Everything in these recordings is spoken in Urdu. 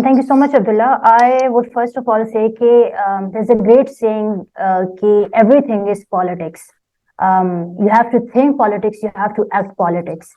Thank you so much, Abdullah. I would first of all say there's a great saying everything is politics. You have to think politics, you have to act politics.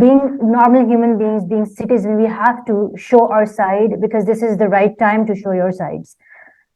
being normal human beings, being citizen, we have to show our side because this is the right time to show your sides.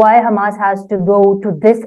Why Hamas has to go to this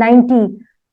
90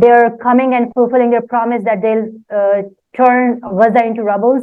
they are coming and fulfilling their promise that they'll turn Gaza into rubbles.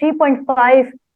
3.5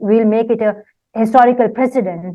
we'll make it a historical precedent.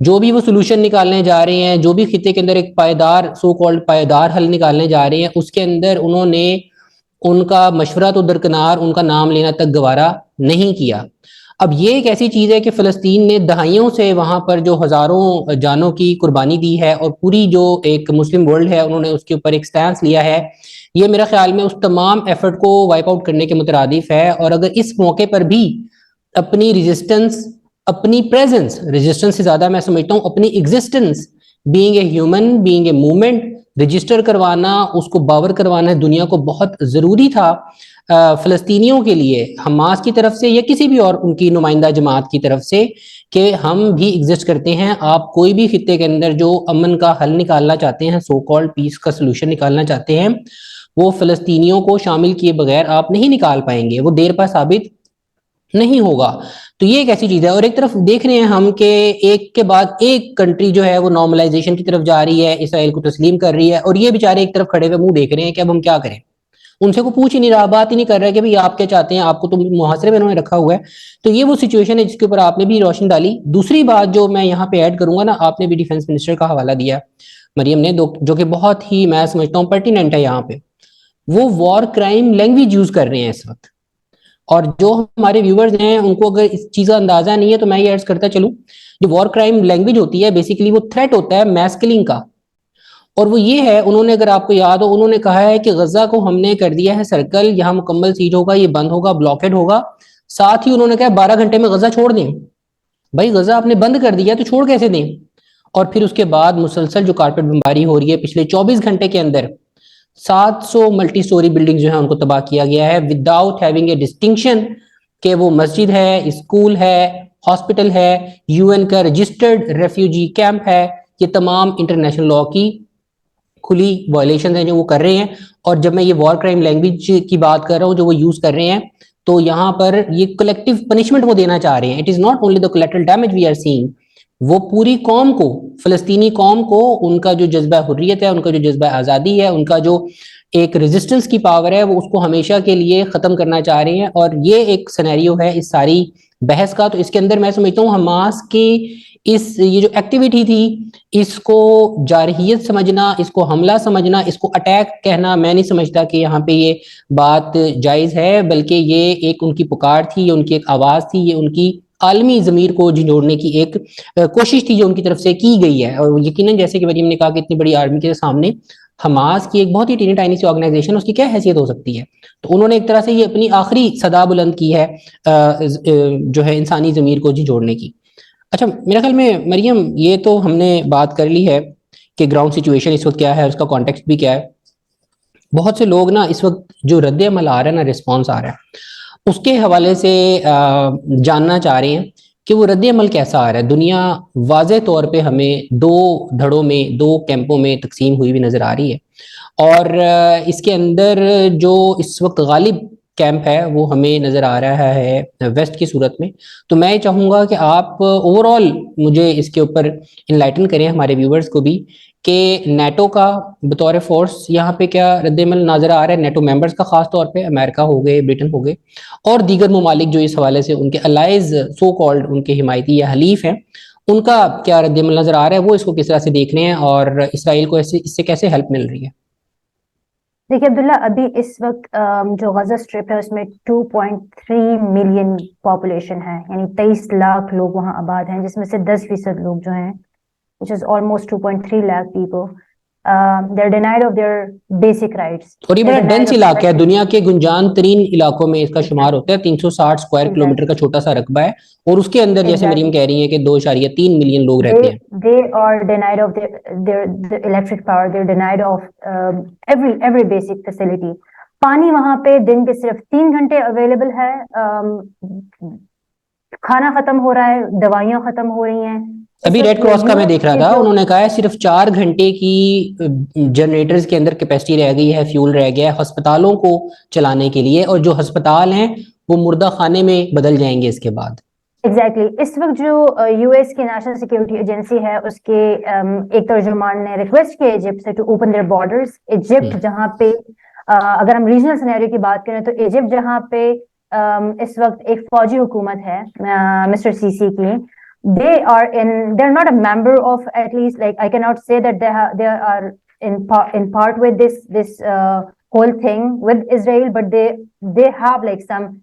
جو بھی وہ سولوشن نکالنے جا رہے ہیں, جو بھی خطے کے اندر ایک پائیدار سو کالڈ پائیدار حل نکالنے جا رہے ہیں, اس کے اندر انہوں نے ان کا مشورہ تو درکنار, ان کا نام لینا تک گوارا نہیں کیا. اب یہ ایک ایسی چیز ہے کہ فلسطین نے دہائیوں سے وہاں پر جو ہزاروں جانوں کی قربانی دی ہے, اور پوری جو ایک مسلم ورلڈ ہے انہوں نے اس کے اوپر ایک سٹینس لیا ہے, یہ میرا خیال میں اس تمام ایفرٹ کو وائپ آؤٹ کرنے کے مترادف ہے. اور اگر اس موقع پر بھی اپنی ریزسٹنس, اپنی پریزنس, ریزسٹنس سے زیادہ میں سمجھتا ہوں اپنی existence, being a human, being a movement, register کروانا, اس کو باور کروانا دنیا کو بہت ضروری تھا فلسطینیوں کے لیے, حماس کی طرف سے یا کسی بھی اور ان کی نمائندہ جماعت کی طرف سے, کہ ہم بھی ایگزسٹ کرتے ہیں. آپ کوئی بھی خطے کے اندر جو امن کا حل نکالنا چاہتے ہیں, سو کالڈ پیس کا سلوشن نکالنا چاہتے ہیں, وہ فلسطینیوں کو شامل کیے بغیر آپ نہیں نکال پائیں گے, وہ دیر پا ثابت نہیں ہوگا. تو یہ ایک ایسی چیز ہے. اور ایک طرف دیکھ رہے ہیں ہم کہ ایک کے بعد ایک کنٹری جو ہے وہ نارملائزیشن کی طرف جا رہی ہے, اسرائیل کو تسلیم کر رہی ہے, اور یہ بیچارے ایک طرف کھڑے ہوئے منہ دیکھ رہے ہیں کہ اب ہم کیا کریں. ان سے کوئی پوچھ ہی نہیں رہا, بات ہی نہیں کر رہا کہ بھئی آپ کیا چاہتے ہیں, آپ کو تو محاصرے میں انہوں نے رکھا ہوا ہے. تو یہ وہ سچویشن ہے جس کے اوپر آپ نے بھی روشنی ڈالی. دوسری بات جو میں یہاں پہ ایڈ کروں گا نا, آپ نے بھی ڈیفنس منسٹر کا حوالہ دیا مریم نے, جو کہ بہت ہی میں سمجھتا ہوں پرٹیننٹ ہے یہاں پہ. وہ وار کرائم لینگویج یوز کر رہے ہیں اس وقت, اور جو ہمارے ویورز ہیں ان کو اگر اس چیز کا اندازہ نہیں ہے تو میں یہ عرض کرتا چلوں, جو وار کرائم لینگویج ہوتی ہے بیسیکلی وہ تھریٹ ہوتا ہے میس کلنگ کا. اور وہ یہ ہے, انہوں نے, اگر آپ کو یاد ہو, انہوں نے کہا ہے کہ غزہ کو ہم نے کر دیا ہے سرکل, یہاں مکمل سیج ہوگا, یہ بند ہوگا, بلاکڈ ہوگا. ساتھ ہی انہوں نے کہا 12 گھنٹے میں غزہ چھوڑ دیں. بھائی غزہ آپ نے بند کر دیا تو چھوڑ کیسے دیں؟ اور پھر اس کے بعد مسلسل جو کارپیٹ بمباری ہو رہی ہے, پچھلے 24 گھنٹے کے اندر 700 ملٹی سٹوری بلڈنگ جو ہیں ان کو تباہ کیا گیا ہے, وداؤٹ ہیونگ اے ڈسٹنکشن کہ وہ مسجد ہے, اسکول ہے, ہاسپٹل ہے, یو این کا رجسٹرڈ ریفیوجی کیمپ ہے. یہ تمام انٹرنیشنل لاء کی کھلی وائلیشن ہیں جو وہ کر رہے ہیں. اور جب میں یہ وار کرائم لینگویج کی بات کر رہا ہوں جو وہ یوز کر رہے ہیں, تو یہاں پر یہ کلیکٹیو پنشمنٹ وہ دینا چاہ رہے ہیں. It is not only the collateral damage we are seeing, وہ پوری قوم کو, فلسطینی قوم کو, ان کا جو جذبہ حریت ہے, ان کا جو جذبہ آزادی ہے, ان کا جو ایک ریزسٹنس کی پاور ہے, وہ اس کو ہمیشہ کے لیے ختم کرنا چاہ رہے ہیں. اور یہ ایک سینیریو ہے اس ساری بحث کا. تو اس کے اندر میں سمجھتا ہوں حماس کی یہ جو ایکٹیویٹی تھی, اس کو جارحیت سمجھنا, اس کو حملہ سمجھنا, اس کو اٹیک کہنا, میں نہیں سمجھتا کہ یہاں پہ یہ بات جائز ہے, بلکہ یہ ایک ان کی پکار تھی, یہ ان کی ایک آواز تھی, یہ ان کی عالمی ضمیر کو جھنجھوڑنے کی ایک کوشش تھی جو ان کی طرف سے کی گئی ہے. اور یقیناً جیسے کہ مریم نے کہا کہ اتنی بڑی آرمی کے سامنے حماس کی ایک بہت ہی ٹینی ٹائنی سی آرگنائزیشن, اس کی کیا حیثیت ہو سکتی ہے. تو انہوں نے ایک طرح سے یہ اپنی آخری صدا بلند کی ہے جو ہے انسانی ضمیر کو جھنجھوڑنے کی. اچھا میرے خیال میں مریم یہ تو ہم نے بات کر لی ہے کہ گراؤنڈ سچویشن اس وقت کیا ہے, اس کا کانٹیکسٹ بھی کیا ہے. بہت سے لوگ نا اس وقت جو رد عمل آ رہا ہے نا, رسپانس آ رہا ہے, اس کے حوالے سے جاننا چاہ رہے ہیں کہ وہ رد عمل کیسا آ رہا ہے. دنیا واضح طور پہ ہمیں 2 دھڑوں میں, 2 کیمپوں میں تقسیم ہوئی بھی نظر آ رہی ہے, اور اس کے اندر جو اس وقت غالب کیمپ ہے وہ ہمیں نظر آ رہا ہے ویسٹ کی صورت میں. تو میں چاہوں گا کہ آپ اوور آل مجھے اس کے اوپر انلائٹن کریں ہمارے ویورز کو بھی, کہ نیٹو کا بطور فورس یہاں پہ کیا رد عمل نظر آ رہا ہے, نیٹو ممبرز کا خاص طور پہ, امریکہ ہو گئے, برٹن ہو گئے, اور دیگر ممالک جو اس حوالے سے ان کے الائز سو کالڈ ان کے حمایتی یا حلیف ہیں, ان کا کیا رد عمل نظر آ رہا ہے, وہ اس کو کس طرح سے دیکھ رہے ہیں, اور اسرائیل کو اس سے کیسے ہیلپ مل رہی ہے. دیکھیے عبداللہ, ابھی اس وقت جو غزہ اسٹرپ ہے اس میں 2.3 ملین پاپولیشن ہے, یعنی 23 لاکھ لوگ وہاں آباد ہیں, جس میں سے 10% لوگ جو ہیں which is almost 2.3 lakh people, they're denied of their basic rights. اور یہ بڑا ڈینس علاقہ ہے, دنیا کے گنجان ترین علاقوں میں اس کا شمار ہوتا ہے. 360 اسکوائر کلومیٹر کا چھوٹا سا رقبہ ہے, اور اس کے اندر جیسے مریم کہہ رہی ہیں کہ 2.3 ملین لوگ رہتے ہیں. They are denied of their electric power, they're denied of every basic facility. پانی وہاں پہ دن کے صرف 3 گھنٹے اویلیبل ہے, کھانا ختم ہو رہا ہے, دوائیاں ختم ہو رہی ہیں. ابھی ریڈ کراس کا میں دیکھ رہا تھا, انہوں نے کہا ہے صرف 4 گھنٹے کی جنریٹرز کے اندر کیپیسٹی رہ گئی ہے, فیول رہ گیا ہے ہسپتالوں کو چلانے کے لیے, اور جو ہسپتال ہیں وہ مردہ خانے میں بدل جائیں گے اس کے بعد. ایگزیکٹلی. اس وقت جو یو ایس کی نیشنل سیکیورٹی ایجنسی ہے, اس کے ایک ترجمان نے ریکویسٹ کیا ایجپٹ سے to open their borders. Egypt جہاں پہ اگر ہم ریجنل سینیریو کی بات کریں تو ایجپٹ جہاں پہ اس وقت ایک فوجی حکومت ہے مسٹر سی سی کی, they're not a member of, at least, like, I cannot say that they are in part with this whole thing with Israel, but they have like some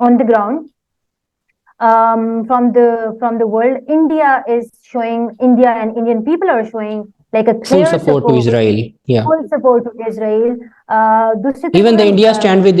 on the ground from the world. India and Indian people are showing like a clear full support to Israel. Yeah, full support to Israel. even the India stand with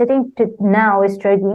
sitting now is Turkey.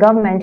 government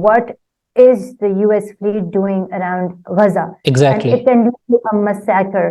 what is the US fleet doing around Gaza? Exactly. And it can lead to a massacre.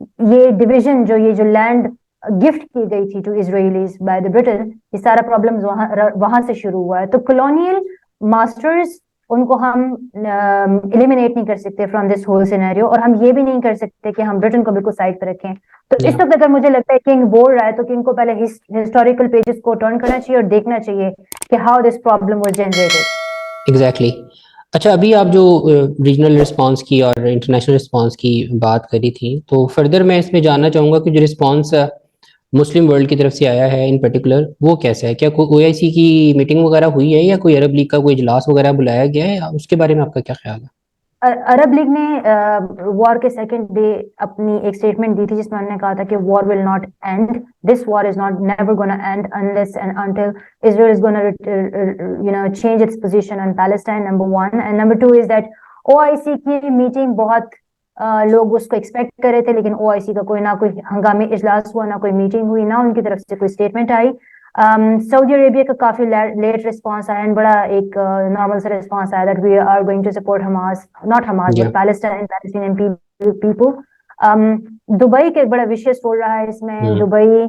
یہ ڈویژن یہ جو لینڈ گفٹ کی گئی تھی ٹو اسرائیلیز بائی دا برٹن, یہ سارا پرابلم وہاں سے شروع ہوا ہے. تو کولونیل ماسٹرز ان کو ہم ایلیمینیٹ نہیں کر سکتے فرام دس ہول سینیریو, اور ہم یہ بھی نہیں کر سکتے کہ ہم برٹن کو بالکل سائڈ پہ رکھیں. تو اس Yeah. وقت اگر مجھے لگتا ہے کنگ بول رہا ہے تو کنگ کو پہلے ہسٹوریکل پیجز کو ٹرن کرنا چاہیے اور دیکھنا چاہیے کہ how this problem was generated. Exactly. اچھا, ابھی آپ جو ریجنل رسپانس کی اور انٹرنیشنل رسپانس کی بات کری تھی, تو فردر میں اس میں جاننا چاہوں گا کہ جو رسپانس مسلم ورلڈ کی طرف سے آیا ہے ان پرٹیکولر, وہ کیسا ہے؟ کیا کوئی OIC کی میٹنگ وغیرہ ہوئی ہے یا کوئی عرب لیگ کا کوئی اجلاس وغیرہ بلایا گیا ہے؟ اس کے بارے میں آپ کا کیا خیال ہے؟ عرب لیگ نے وار کے سیکنڈ ڈے اپنی ایک اسٹیٹمنٹ دی تھی جس میں انہوں نے کہا تھا کہ war will not end, this war is not never gonna end unless and until Israel is gonna change its position on Palestine, number one. And number two is that OIC کی میٹنگ بہت لوگ اس کو ایکسپیکٹ کر رہے تھے, لیکن OIC کا نہ کوئی ہنگامی اجلاس ہوا, نہ کوئی میٹنگ ہوئی, نہ ان کی طرف سے کوئی اسٹیٹمنٹ آئی. سعودی عربیہ کا کافی لیٹ رسپانس آیا, بڑا ایک نارمل سا رسپانس آیا that we are going to support Hamas, not Hamas but Palestine people. Dubai کا ایک بڑا وشیس رول رہا ہے اس میں. دبئی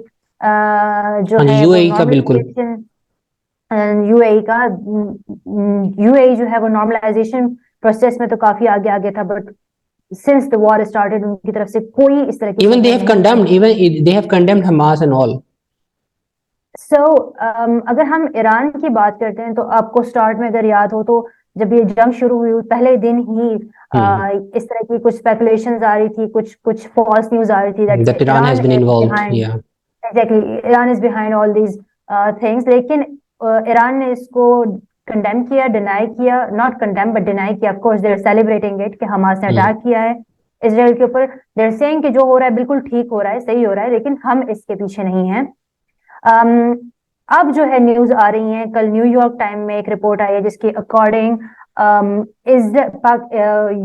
جو ہے وہ UAE کا بالکل. UAE کا UAE جو ہے وہ نارملائزیشن پروسیس میں تو کافی آگے تھا, but since the war started ان کی طرف سے کوئی اس طرح کی Even they have condemned Hamas and all. So اگر ہم ایران کی بات کرتے ہیں تو آپ کو سٹارٹ میں اگر یاد ہو تو جب یہ جنگ شروع ہوئی پہلے دن ہی اس طرح کی کچھ اسپیکولیشنز آ رہی تھی, کچھ فالس نیوز آ رہی تھی that Iran has been involved. Yeah. Exactly, Iran is behind all these things. لیکن ایران نے اس کو کنڈیم کیا, ڈینائی کیا, ناٹ کنڈیم بٹ ڈینائی کیا. Of course they are celebrating it کہ حماس نے اٹیک کیا ہے اسرائیل کے اوپر. دے آر سیئنگ کہ جو ہو رہا ہے بالکل ٹھیک ہو رہا ہے, صحیح ہو رہا ہے, لیکن ہم اس کے پیچھے نہیں ہیں. اب جو ہے نیوز آ رہی ہیں, کل نیو یارک ٹائم میں ایک رپورٹ آئی ہے جس کے اکارڈنگ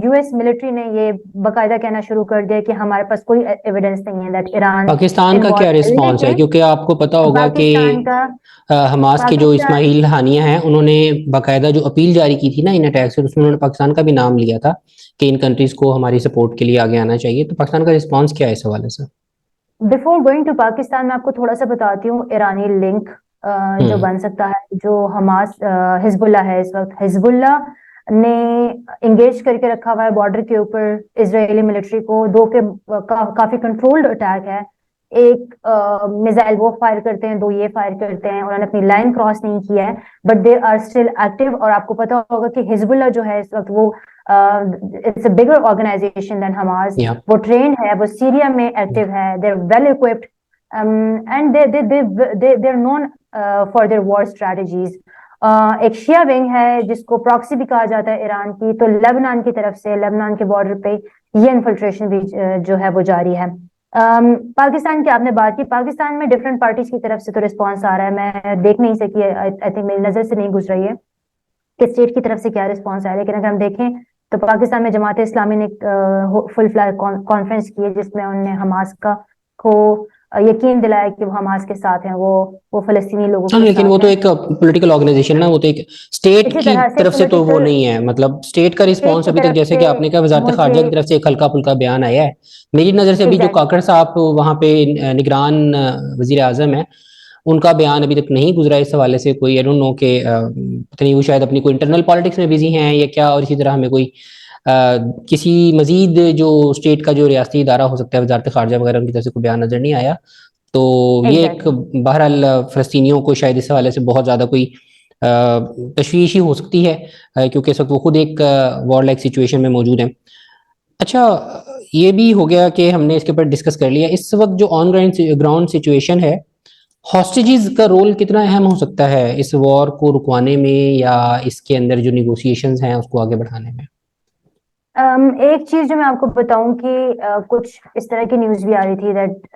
US ملٹری نے یہ باقاعدہ کہنا شروع کر دیا کہ ہمارے پاس کوئی ایویڈنس نہیں ہے دیٹ ایران. پاکستان کا کیا رسپانس ہے؟ کیونکہ آپ کو پتا ہوگا کہ حماس کے جو اسماعیل ہانیہ ہیں انہوں نے باقاعدہ جو اپیل جاری کی تھی نا ان اٹیک سے, اس میں انہوں نے پاکستان کا بھی نام لیا تھا کہ ان کنٹریز کو ہماری سپورٹ کے لیے آگے آنا چاہیے. تو پاکستان کا رسپانس کیا ہے اس حوالے سے؟ بفور گوئنگ ٹو پاکستان میں آپ کو تھوڑا سا بتاتی ہوں ایرانی لنک جو بن سکتا ہے. جو حماس حزب اللہ ہے اس وقت, حزب اللہ نے انگیج کر کے رکھا ہوا ہے بارڈر کے اوپر اسرائیلی ملٹری کو. دو کے کافی کنٹرولڈ اٹیک ہے, ایک میزائل وہ فائر کرتے ہیں, دو یہ فائر کرتے ہیں. انہوں نے اپنی لائن کراس نہیں کیا ہے but they are still active. اور آپ کو پتا ہوگا کہ حزب اللہ جو ہے اس وقت وہ it's a bigger organization than Hamas. وہ ٹرینڈ ہے, وہ سیریا میں ایکٹیو ہے, they are well occupied and they are known for their war strategies. ایک شیعہ ونگ ہے جس کو پراکسی بھی کہا جاتا ہے ایران کی, تو لیبنان کی طرف سے لبنان کے بارڈر پہ یہ انفلٹریشن بھی جو ہے وہ جاری ہے. پاکستان کی آپ نے بات کی, پاکستان میں ڈفرینٹ پارٹیز کی طرف سے تو رسپانس آ رہا ہے. میں دیکھ نہیں سکی, آئی تھنک میری نظر سے نہیں گزر رہی ہے کہ اسٹیٹ کی طرف سے کیا رسپانس آیا, لیکن اگر ہم دیکھیں تو پاکستان میں جماعت اسلامی نے فل فلیگ کانفرنس کی ہے جس میں انہوں نے حماس کو یقین دلایا کہ وہ حماس کے ساتھ ہیں, وہ فلسطینی لوگوں کے ساتھ ہیں. لیکن وہ تو ایک پولیٹیکل آرگنائزیشن ہے نا, وہ تو ایک اسٹیٹ کی طرف سے تو وہ نہیں ہے. مطلب اسٹیٹ کا رسپانس ابھی تک جیسے کہ آپ نے کہا وزارت خارجہ کی طرف سے ایک ہلکا پھلکا بیان آیا ہے. میری نظر سے ابھی جو کاکڑ صاحب وہاں پہ نگران وزیر اعظم ہیں ان کا بیان ابھی تک نہیں گزرا اس حوالے سے. کوئی آئی ڈونٹ نو کہ پتہ نہیں وہ شاید اپنی کوئی انٹرنل پالیٹکس میں بزی ہیں یا کیا, اور اسی طرح ہمیں کوئی کسی مزید جو اسٹیٹ کا جو ریاستی ادارہ ہو سکتا ہے وزارت خارجہ وغیرہ ان کی طرف سے کوئی بیان نظر نہیں آیا. تو یہ ایک بہرحال فلسطینیوں کو شاید اس حوالے سے بہت زیادہ کوئی تشویش ہی ہو سکتی ہے کیونکہ اس وقت وہ خود ایک وار لائک سچویشن میں موجود ہیں. اچھا, یہ بھی ہو گیا کہ ہم نے اس کے اوپر ڈسکس کر لیا. اس وقت جو آن گراؤنڈ سچویشن ہے, ہاسٹیجز کا رول کتنا اہم ہو سکتا ہے اس وار کو رکوانے میں یا اس کے اندر جو نیگوسیشنز ہیں اس کو آگے بڑھانے میں؟ ایک چیز جو میں آپ کو بتاؤں کہ کچھ اس طرح کی نیوز بھی آ رہی تھی that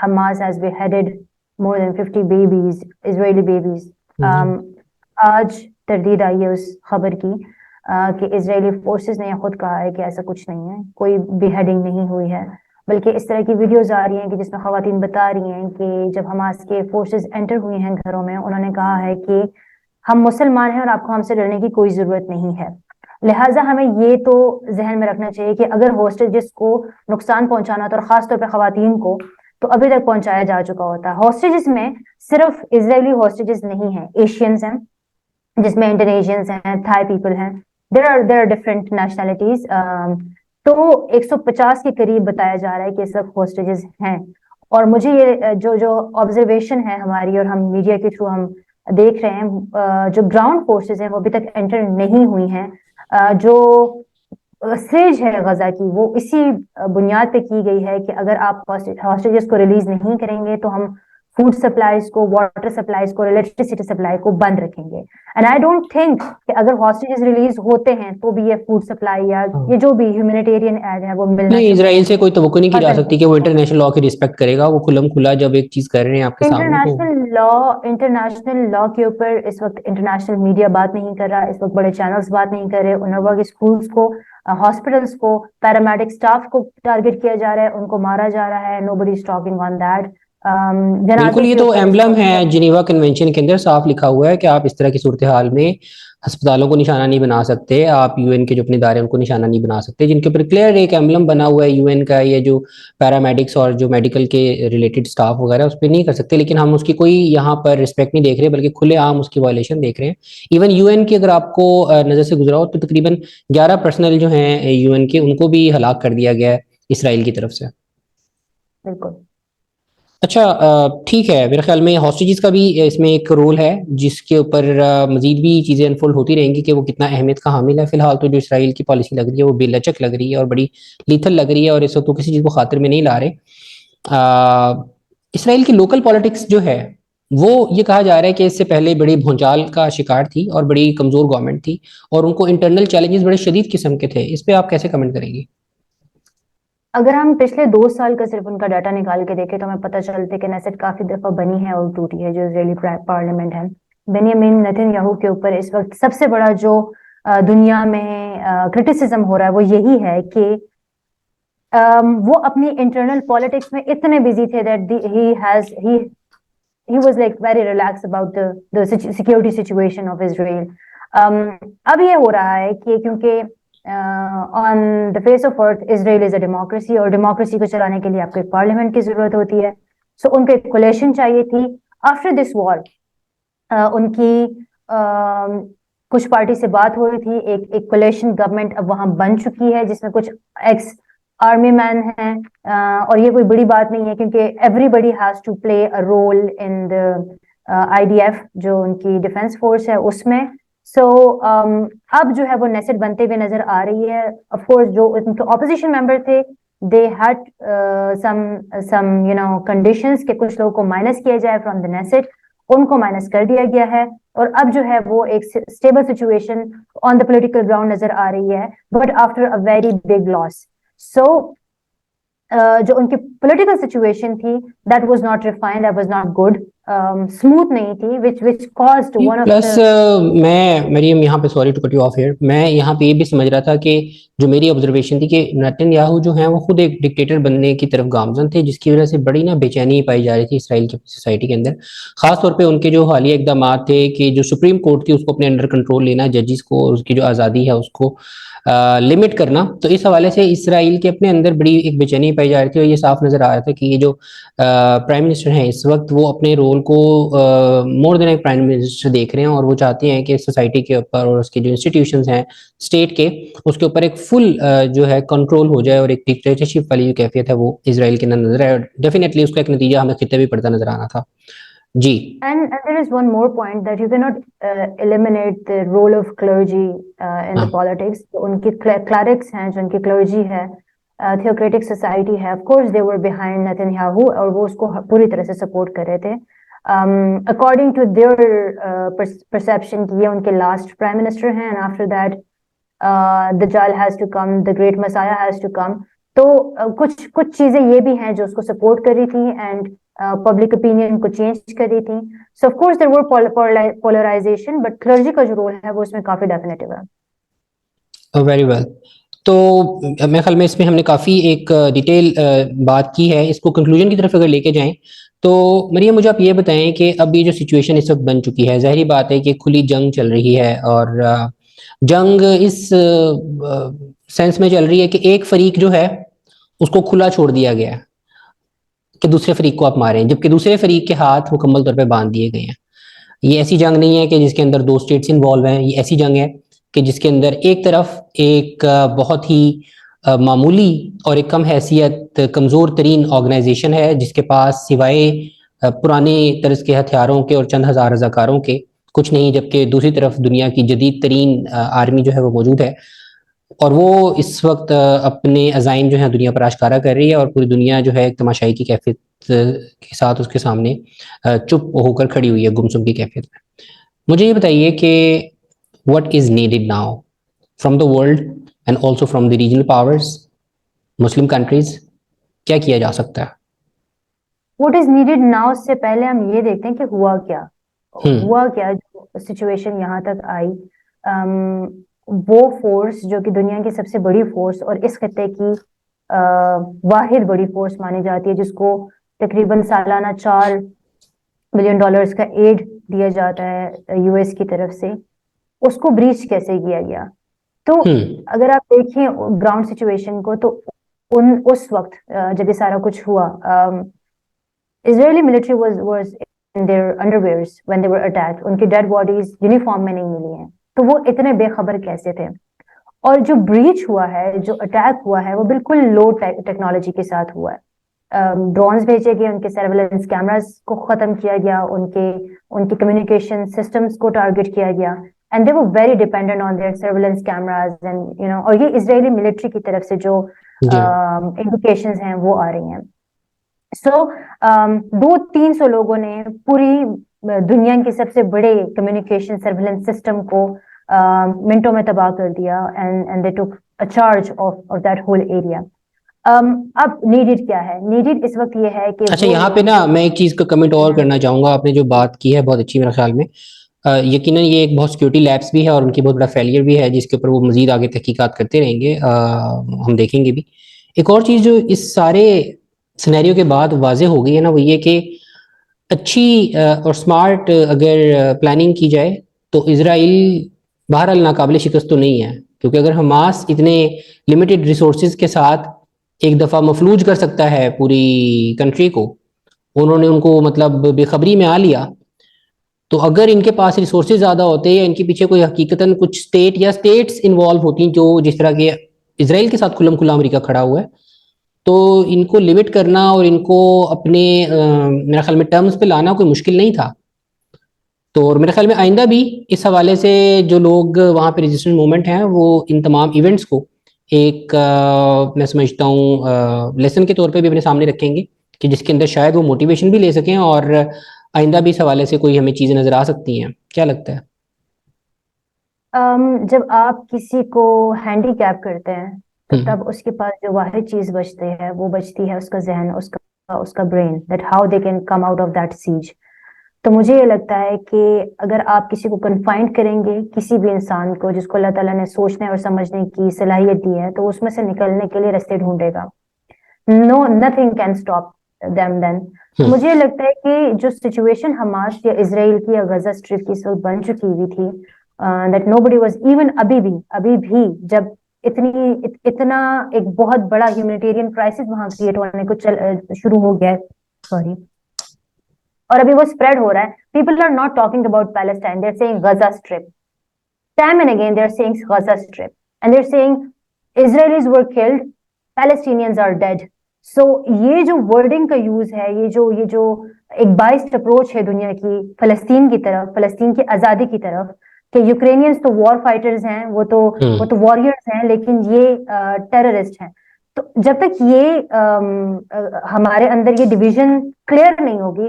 Hamas has beheaded more than 50 babies, Israeli babies. آج تردید آئی ہے اس خبر کی کہ اسرائیلی فورسز نے خود کہا ہے کہ ایسا کچھ نہیں ہے, کوئی بیہیڈنگ نہیں ہوئی ہے, بلکہ اس طرح کی ویڈیوز آ رہی ہیں کہ جس میں خواتین بتا رہی ہیں کہ جب حماس کے فورسز انٹر ہوئی ہیں گھروں میں, انہوں نے کہا ہے کہ ہم مسلمان ہیں اور آپ کو ہم سے ڈرنے کی کوئی ضرورت نہیں ہے. لہٰذا ہمیں یہ تو ذہن میں رکھنا چاہیے کہ اگر ہاسٹیجز کو نقصان پہنچانا ہوتا ہے اور خاص طور پہ خواتین کو تو ابھی تک پہنچایا جا چکا ہوتا ہے. ہاسٹیجز میں صرف اسرائیلی ہاسٹیجز نہیں ہیں, ایشینز ہیں جس میں انڈونیشینز ہیں, تھائی پیپل ہیں, there are different nationalities. تو 150 کے قریب بتایا جا رہا ہے کہ اس وقت ہاسٹیجز ہیں. اور مجھے یہ جو آبزرویشن ہے ہماری اور ہم میڈیا کے تھرو ہم دیکھ رہے ہیں, جو گراؤنڈ فورسز ہیں وہ ابھی تک انٹر نہیں ہوئی ہیں. جو سیج ہے غزہ کی وہ اسی بنیاد پہ کی گئی ہے کہ اگر آپ ہاسٹیجز کو ریلیز نہیں کریں گے تو ہم فوڈ سپلائیز کو, واٹر سپلائیز کو, الیکٹریسٹی سپلائی کو بند رکھیں گے. اینڈ آئی ڈونٹ تھنک کہ اگر ہاسٹیجز ریلیز ہوتے ہیں تو بھی یہ فوڈ سپلائی یا یہ جو بھی ہیومینیٹیرین ایڈ ہے وہ ملنا نہیں, اسرائیل سے کوئی توقع نہیں کی جا ختم سکتی کہ وہ انٹرنیشنل لا کی رسپیکٹ کرے گا. وہ کھلم کھلا جب ایک چیز کر رہے ہیں آپ کے سامنے تو انٹرنیشنل لا کے اوپر اس وقت انٹرنیشنل میڈیا بات نہیں کر رہا, اس وقت بڑے چینلز بات نہیں کر رہے. انروا کے اسکولز کو, ہاسپٹلس کو, پیرامیڈک اسٹاف کو ٹارگٹ کیا جا رہا ہے, ان کو مارا جا رہا ہے. Nobody is talking on that. بالکل, یہ تو ایمبلم ہے جنیوا کنونشن کے اندر صاف لکھا ہوا ہے کہ آپ اس طرح کی صورتحال میں ہسپتالوں کو نشانہ نہیں بنا سکتے, آپ یو این کے جو اپنے ادارے ان کو نشانہ نہیں بنا سکتے, جن کے اوپر کلیئر ایک ایمبلم بنا ہوا ہے یو این کا. یہ جو پیرامیڈکس اور جو میڈیکل کے ریلیٹڈ اسٹاف وغیرہ اس پہ نہیں کر سکتے, لیکن ہم اس کی کوئی یہاں پر رسپیکٹ نہیں دیکھ رہے بلکہ کھلے عام اس کی وائلیشن دیکھ رہے ہیں. ایون یو این کی اگر آپ کو نظر سے گزرا ہو تو تقریباً 11 پرسنل جو ہیں یو این کے ان کو بھی ہلاک کر دیا گیا ہے اسرائیل کی طرف سے. بالکل. اچھا, ٹھیک ہے, میرے خیال میں ہاسٹیجز کا بھی اس میں ایک رول ہے جس کے اوپر مزید بھی چیزیں انفولڈ ہوتی رہیں گی کہ وہ کتنا اہمیت کا حامل ہے. فی الحال تو جو اسرائیل کی پالیسی لگ رہی ہے وہ بے لچک لگ رہی ہے اور بڑی لیتھل لگ رہی ہے, اور اس وقت تو کسی چیز کو خاطر میں نہیں لا رہے. اسرائیل کی لوکل پالیٹکس جو ہے وہ یہ کہا جا رہا ہے کہ اس سے پہلے بڑی بھونچال کا شکار تھی اور بڑی کمزور گورنمنٹ تھی اور ان کو انٹرنل چیلنجز بڑے شدید قسم کے تھے. اس پہ آپ کیسے کمنٹ کریں گی؟ اگر ہم پچھلے 2 سال کا صرف ان کا ڈاٹا نکال کے دیکھیں تو ہمیں پتہ چلتا ہے کہ نیسٹ کافی دفعہ بنی ہے اور ٹوٹی ہے. جو اسرائیلی پارلیمنٹ ہے, بنیامین نیتن یاہو کے اوپر اس وقت سب سے بڑا جو دنیا میں کرٹیسزم ہو رہا ہے وہ یہی ہے کہ وہ اپنی انٹرنل پالیٹکس میں اتنے بزی تھے that he was like very relaxed about the security situation of Israel. اب یہ ہو رہا ہے کہ کیونکہ on the face of earth Israel is a democracy, اور ڈیموکریسی کو چلانے کے لیے آپ کو ایک پارلیمنٹ کی ضرورت ہوتی ہے. سو ان کو ایک کولیشن چاہیے تھی آفٹر دس وار. ان کی کچھ پارٹی سے بات ہو رہی تھی, ایک کولیشن گورنمنٹ اب وہاں بن چکی ہے جس میں کچھ ایکس آرمی مین ہیں, اور یہ کوئی بڑی بات نہیں ہے کیونکہ everybody has to play a role in I D F جو ان کی ڈیفینس فورس ہے اس میں. سو اب جو ہے وہ نیسٹ بنتے ہوئے نظر آ رہی ہے. آف کورس جو ان کے اپوزیشن ممبر تھے دے ہیڈ سم کنڈیشنز کہ کچھ لوگوں کو مائنس کیا جائے فرام دا نیسٹ, ان کو مائنس کر دیا گیا ہے اور اب جو ہے وہ ایک stable situation on the political ground نظر آ رہی ہے, but after a very big loss. So جو ان کی پولیٹیکل سچویشن تھی that was not refined, that was not good, smooth نہیں تھی, which caused one of plus the میں مریم یہاں پہ sorry to cut you off here, میں یہاں پہ یہ بھی سمجھ رہا تھا کہ جو میری آبزرویشن تھی کہ نیتن یاہو جو ہیں وہ خود ایک ڈکٹیٹر بننے کی طرف گامزن تھے, جس کی وجہ سے بڑی نا بے چینی پائی جا رہی تھی اسرائیل کی سوسائٹی کے اندر. خاص طور پہ ان کے جو حالیہ اقدامات تھے کہ جو سپریم کورٹ تھی اس کو اپنے انڈر کنٹرول لینا, ججز کو اور اس کی جو آزادی ہے اس کو لمٹ کرنا, تو اس حوالے سے اسرائیل کے اپنے اندر بڑی ایک بے چینی پائی جا رہی تھی. اور یہ صاف نظر آ رہا تھا کہ یہ جو پرائم منسٹر ہیں اس وقت وہ اپنے رول کو مور دین ایک پرائم منسٹر دیکھ رہے ہیں, اور وہ چاہتے ہیں کہ سوسائٹی کے اوپر اور اس کے جو انسٹیٹیوشنز ہیں اسٹیٹ کے اس کے اوپر ایک فل جو ہے کنٹرول ہو جائے, اور ایک ڈکٹیٹرشپ والی جو کیفیت ہے وہ اسرائیل کے اندر نظر آئے. ڈیفینیٹلی اس کا ایک نتیجہ ہمیں خطے بھی پڑتا نظر آنا تھا. جی. And there is one more point that you cannot eliminate the role of clergy in the politics. ان کی clerics ہیں, جو ان کی clergy ہے, theocratic society ہے, of course they were behind Netanyahu اور وہ اس کو پوری طرح سے سپورٹ کر رہے تھے. According to their perception کہ یہ ان کے last prime minister ہیں, and after that Dajjal has to come, the great Messiah has to come. تو کچھ چیزیں یہ بھی ہیں جو اس کو سپورٹ کر رہی تھی اینڈ پبلک اوپینین کو چینج کر رہی تھی. So of course there were polarization, but clergy کا جو رول ہے وہ اس میں کافی ڈیفینیٹو ہے. Very well. تو میرے خیال میں اس میں ہم نے کافی ایک ڈیٹیل بات کی ہے. اس کو کنکلوژن کی طرف اگر لے کے جائیں تو مریم مجھے آپ یہ بتائیں کہ اب یہ جو سچویشن اس وقت بن چکی ہے, ظاہری بات ہے کہ کھلی جنگ چل رہی ہے اور جنگ اس سینس میں چل رہی ہے کہ ایک فریق جو ہے اس کو کھلا چھوڑ دیا گیا ہے کہ دوسرے فریق کو آپ ماریں، جبکہ دوسرے فریق کے ہاتھ مکمل طور پہ باندھ دیے گئے ہیں. یہ ایسی جنگ نہیں ہے کہ جس کے اندر دو اسٹیٹس انوالو ہیں، یہ ایسی جنگ ہے کہ جس کے اندر ایک طرف ایک بہت ہی معمولی اور ایک کم حیثیت کمزور ترین آرگنائزیشن ہے جس کے پاس سوائے پرانے طرز کے ہتھیاروں کے اور چند ہزار رضاکاروں کے کچھ نہیں، جبکہ دوسری طرف دنیا کی جدید ترین آرمی جو ہے وہ موجود ہے، اور وہ اس وقت اپنے عزائم جو ہیں دنیا پر آشکارا کر رہی ہے، اور پوری دنیا جو ہے ایک تماشائی کی کیفیت کے ساتھ اس کے سامنے چپ ہو کر کھڑی ہوئی ہے گمسم کی کیفیت میں. مجھے یہ بتائیے کہ what is needed now from the world and also from the regional powers, Muslim countries, کیا کیا جا سکتا ہے؟ What is needed now سے پہلے ہم یہ دیکھتے ہیں کہ ہوا کیا جو سچویشن یہاں تک آئی. وہ فورس جو کہ دنیا کی سب سے بڑی فورس اور اس خطے کی واحد بڑی فورس مانی جاتی ہے، جس کو تقریباً سالانہ $4 بلین کا ایڈ دیا جاتا ہے یو ایس کی طرف سے، اس کو بریچ کیسے کیا گیا؟ تو اگر آپ دیکھیں گراؤنڈ سچویشن کو، تو اس وقت جب یہ سارا کچھ ہوا، Israeli military was in their underwears when they were attacked. ان کی ڈیڈ باڈیز یونیفارم میں نہیں ملی ہیں، تو وہ اتنے بے خبر کیسے تھے؟ اور جو بریچ ہوا ہے، جو اٹیک ہوا ہے، وہ بالکل لو ٹیکنالوجی کے ساتھ ہوا ہے. ڈرونز بھیجے گئے، ان کے سرویلنس کیمراز کو ختم کیا گیا، ان کے کمیونیکیشن سسٹمز کو ٹارگٹ کیا گیا، and they were very dependent on their surveillance cameras and اور یہ اسرائیلی ملٹری کی طرف سے جو انڈیکیشنز ہیں وہ آ رہی ہیں. سو 200-300 لوگوں نے پوری دنیا کے سب سے بڑے کمیونیکیشن سرویلنس سسٹم کو منٹوں میں تباہ کر دیا، and they took charge of that whole area. اب نیڈڈ کیا ہے؟ نیڈڈ اس وقت یہ ہے کہ اچھا، یہاں پہ نا میں ایک چیز کا کمنٹ اور کرنا چاہوں گا. آپ نے جو بات کی ہے بہت اچھی میرے خیال میں. یقیناً یہ ایک بہت سیکورٹی لیبس بھی ہے اور ان کی بہت بڑا فیلئر بھی ہے جس کے اوپر وہ مزید آگے تحقیقات کرتے رہیں گے، ہم دیکھیں گے بھی. ایک اور چیز جو اس سارے سینیریو کے بعد واضح ہو گئی ہے نا، وہ یہ کہ اچھی اور سمارٹ اگر پلاننگ کی جائے تو اسرائیل بہرحال ناقابل شکست تو نہیں ہے، کیونکہ اگر حماس اتنے لمیٹڈ ریسورسز کے ساتھ ایک دفعہ مفلوج کر سکتا ہے پوری کنٹری کو، انہوں نے ان کو مطلب بے خبری میں آ لیا، تو اگر ان کے پاس ریسورسز زیادہ ہوتے یا ان کے پیچھے کوئی حقیقتاً کچھ اسٹیٹ یا اسٹیٹس انوالو ہوتی جو جس طرح کے اسرائیل کے ساتھ کھلم کھلا امریکہ کھڑا ہوا ہے، تو ان کو لمٹ کرنا اور ان کو اپنے میرے خیال میں ٹرمز پہ لانا کوئی مشکل نہیں تھا. تو اور میرے خیال میں آئندہ بھی اس حوالے سے جو لوگ وہاں پہ ریزسٹنٹ موومنٹ ہیں وہ ان تمام ایونٹس کو ایک میں سمجھتا ہوں لیسن کے طور پہ بھی اپنے سامنے رکھیں گے کہ جس کے اندر شاید وہ موٹیویشن بھی لے سکیں، اور آئندہ بھی اس حوالے سے کوئی ہمیں چیزیں نظر آ سکتی ہیں. کیا لگتا ہے؟ جب آپ کسی کو ہینڈی کیپ کرتے ہیں تو تب اس کے پاس جو واحد چیز بچتی ہے وہ بچتی ہے اس کا ذہن، اس کا brain, that how they can come out of that siege. تو مجھے یہ لگتا ہے کہ اگر آپ کسی کو کنفائنڈ کریں گے، کسی بھی انسان کو جس کو اللہ تعالیٰ نے سوچنے اور سمجھنے کی صلاحیت دی ہے، تو اس میں سے نکلنے کے لیے رستے ڈھونڈے گا. nothing can stop them then. مجھے یہ لگتا ہے کہ جو سچویشن حماس یا اسرائیل کی یا غزہ اسٹرپ کی اس وقت بن چکی ہوئی تھی، that nobody was even ابھی بھی جب اتنا ایک بہت بڑا ہیومینیٹیرین کرائسس وہاں کریٹ ہونے کو شروع ہو گیا ہے، اور ابھی وہ اسپریڈ ہو رہا ہے. People are not talking about Palestine, they are seeing Gaza strip. Time and again they are seeing Gaza strip and they are seeing Israelis were killed, Palestinians are dead. So یہ جو ورڈنگ کا یوز ہے، یہ جو ایک بائسڈ اپروچ ہے دنیا کی فلسطین کی طرف، فلسطین کی آزادی کی طرف، کہ یوکرینینز تو وار فائٹرز ہیں، وہ تو واریئرز ہیں، لیکن یہ ٹیررسٹ ہیں. تو جب تک یہ ہمارے اندر یہ ڈویژن کلیئر نہیں ہوگی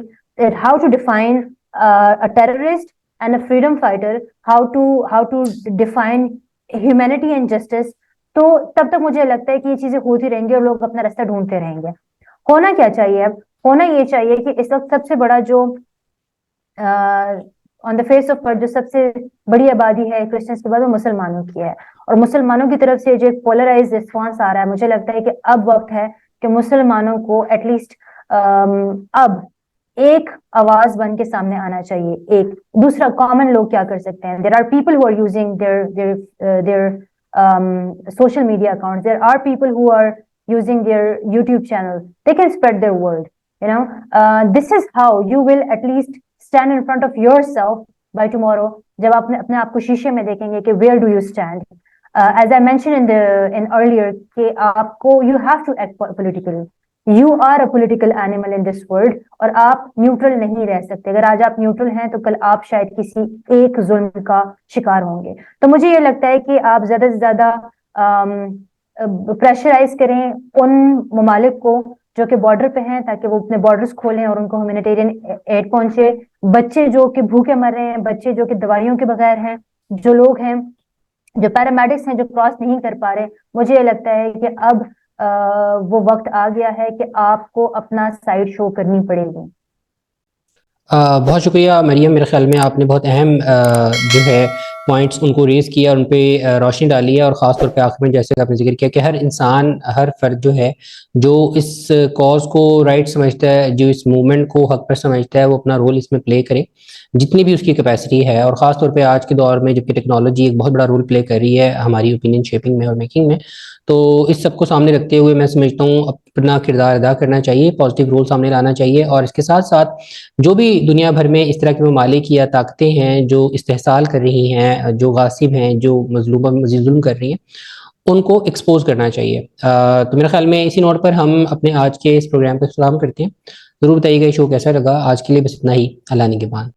how to define a terrorist and a freedom fighter, how to define humanity and justice, تو تب تک مجھے لگتا ہے کہ یہ چیزیں ہوتی رہیں گی اور لوگ اپنا رستہ ڈھونڈتے رہیں گے. ہونا کیا چاہیے؟ اب ہونا یہ چاہیے کہ اس وقت سب سے بڑا جو آن دا فیس آف ارتھ جو سب سے بڑی آبادی ہے کرسچنس کے بعد، وہ مسلمانوں کی ہے، اور مسلمانوں کی طرف سے جو ایک پولرائز ریسپانس آ رہا ہے، مجھے لگتا ہے کہ اب وقت ہے کہ مسلمانوں کو ایٹ لیسٹ اب ایک آواز بن کے سامنے آنا چاہیے. ایک دوسرا کامن لوگ کیا کر سکتے ہیں؟ there are people who are using their social media accounts. There are people who are using their YouTube channels. They can spread their word. You know, this is how you will at least stand in front of yourself by tomorrow. جب آپ اپنے آپ کو شیشے میں دیکھیں گے کہ where do you stand. As I mentioned in earlier کہ آپ کو you have to act politically. You are a political animal in this world اور آپ نیوٹرل نہیں رہ سکتے. اگر آج آپ نیوٹرل ہیں تو کل آپ شاید کسی ایک ظلم کا شکار ہوں گے. تو مجھے یہ لگتا ہے کہ آپ زیادہ سے زیادہ پریشرائز کریں ان ممالک کو جو کہ بارڈر پہ ہیں تاکہ وہ اپنے بارڈرز کھولیں اور ان کو ہیومینیٹیرین ایڈ پہنچے. بچے جو کہ بھوکے مر رہے ہیں, بچے جو کہ دوائیوں کے بغیر ہیں, جو لوگ ہیں جو پیرامیڈکس ہیں جو کراس نہیں کر پا رہے, مجھے یہ لگتا ہے کہ اب وہ وقت آ گیا ہے کہ آپ کو اپنا سائڈ شو کرنی پڑے گی. بہت شکریہ مریم. میرے خیال میں آپ نے بہت اہم جو ہے پوائنٹس ان کو ریز کیا اور ان پہ روشنی ڈالی ہے, اور خاص طور پہ آخر میں جیسے کہ آپ نے ذکر کیا کہ ہر انسان, ہر فرد جو ہے جو اس کاز کو رائٹ سمجھتا ہے, جو اس موومنٹ کو حق پر سمجھتا ہے, وہ اپنا رول اس میں پلے کرے جتنی بھی اس کی کیپیسٹی ہے. اور خاص طور پہ آج کے دور میں جبکہ ٹیکنالوجی ایک بہت بڑا رول پلے کر رہی ہے ہماری اوپینین شیپنگ میں اور میکنگ میں, تو اس سب کو سامنے رکھتے ہوئے میں سمجھتا ہوں اپنا کردار ادا کرنا چاہیے, پازیٹیو رول سامنے لانا چاہیے. اور اس کے ساتھ ساتھ جو بھی دنیا بھر میں اس طرح کے ممالک یا طاقتیں ہیں جو استحصال کر رہی ہیں, جو غاصب ہیں, جو مظلومہ مزید ظلم کر رہی ہیں, ان کو ایکسپوز کرنا چاہیے. تو میرے خیال میں اسی نوٹ پر ہم اپنے آج کے اس پروگرام کا اختتام کرتے ہیں. ضرور بتائیے گا یہ شو کیسا لگا. آج کے لیے بس اتنا ہی. اللہ نگہبان.